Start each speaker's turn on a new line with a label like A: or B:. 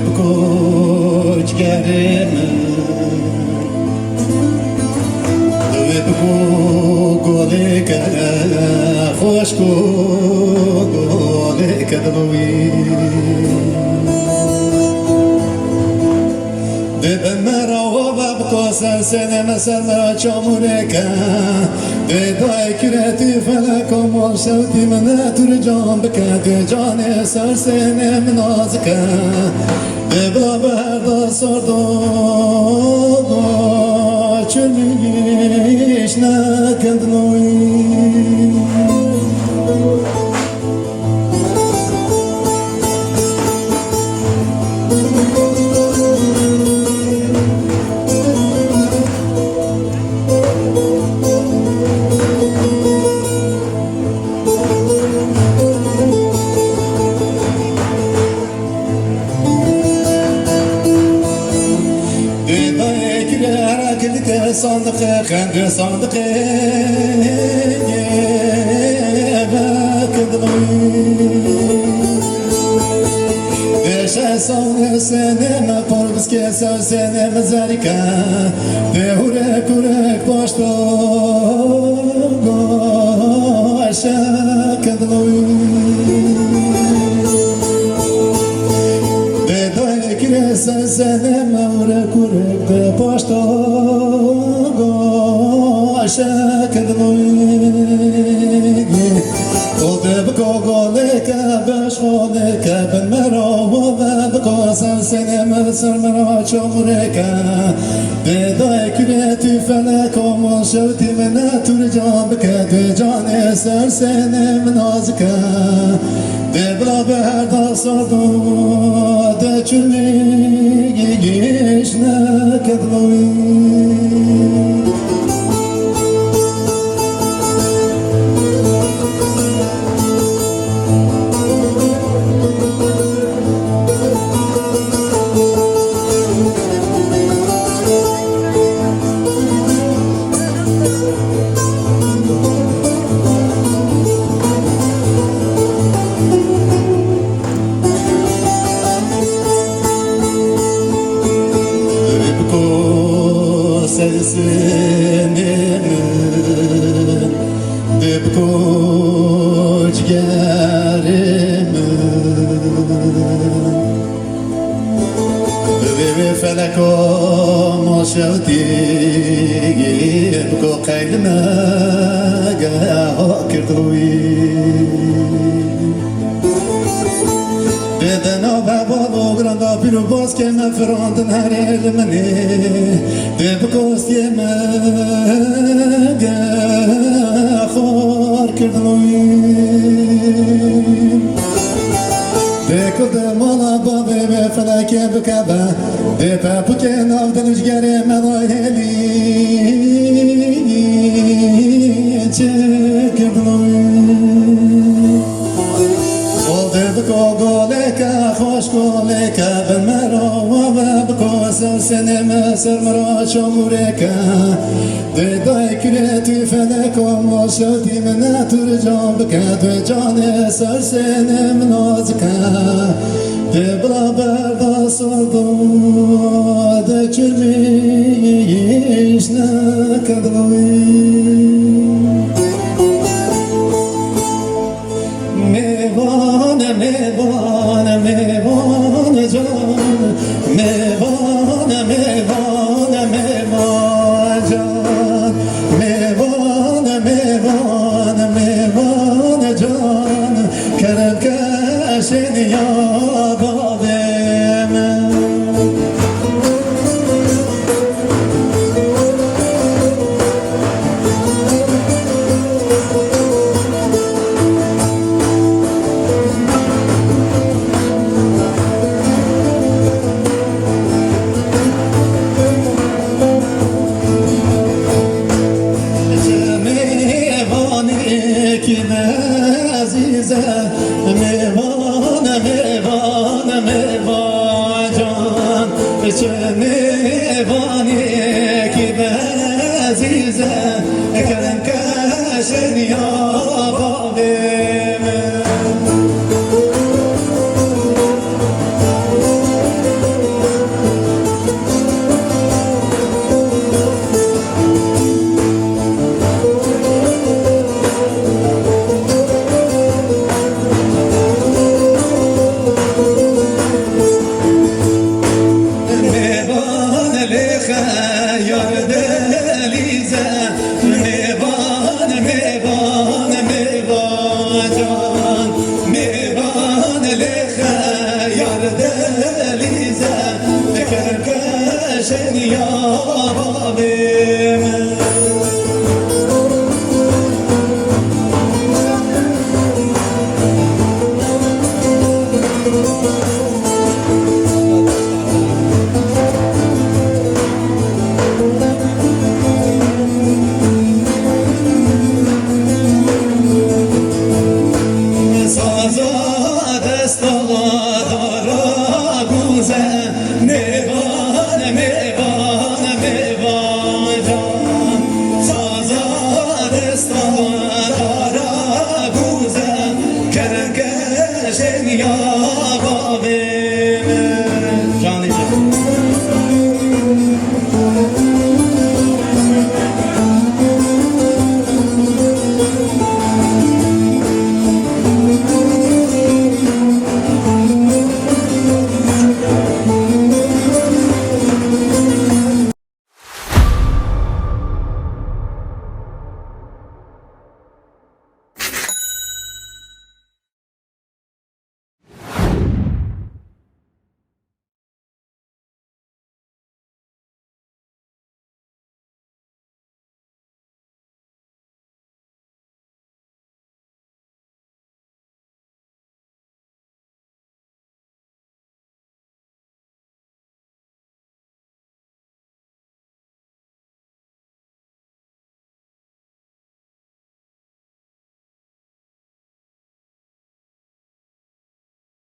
A: بکوچ گرم بکو گله که خوش کو گله که دلوی به مرا و بکو سرسن مثل مرا چامونه که به دای کرتی فلکم و شوتی من تر جان بکه جان سرسن مناز که به بلا بردا سردو چلیش نکندنوی صندق خند صندق بشه سال سنه ما پربس که سال سنه مزاریکا بهوره کورک باشتو گوشه کدلوی بدای که سال سنه مهوره کورک باشتو شکدویی خود بکو گله که بشخونه که بن مرا و بکو سرسنه مرسر مرا چمره که بدای کلی تو فلک و شوتی من تور جان بکه تو جان سرسنه مناز که بلا به هر دا سردو ده چونیگیش نکدویی بکوچ گرم به فلک و ماشوتی بکو قیل مگه کردوی بدنا بابا گراندا پیرو باز که مفراندن هر علمنی بکوست یه مگه خور کردنوی بکل مالا بابه به فلکه بکبه به پاپو که ناو دلوشگره مدایلی چه کردنوی بکو گله که خوش گله که به مرا و بکو سرسنه مسر مرا چموره که به دای کلی توی فلک و شوتی من تور جان بکه تو جان سرسنه مناز که به بلا بردا سردو ده چرمیش نکدلوی میوانه جان میوانه جان میوانه جان کرم کشین یا بابم میوانی که به عزیزه کرم کشن یا بابم شنیا بابیم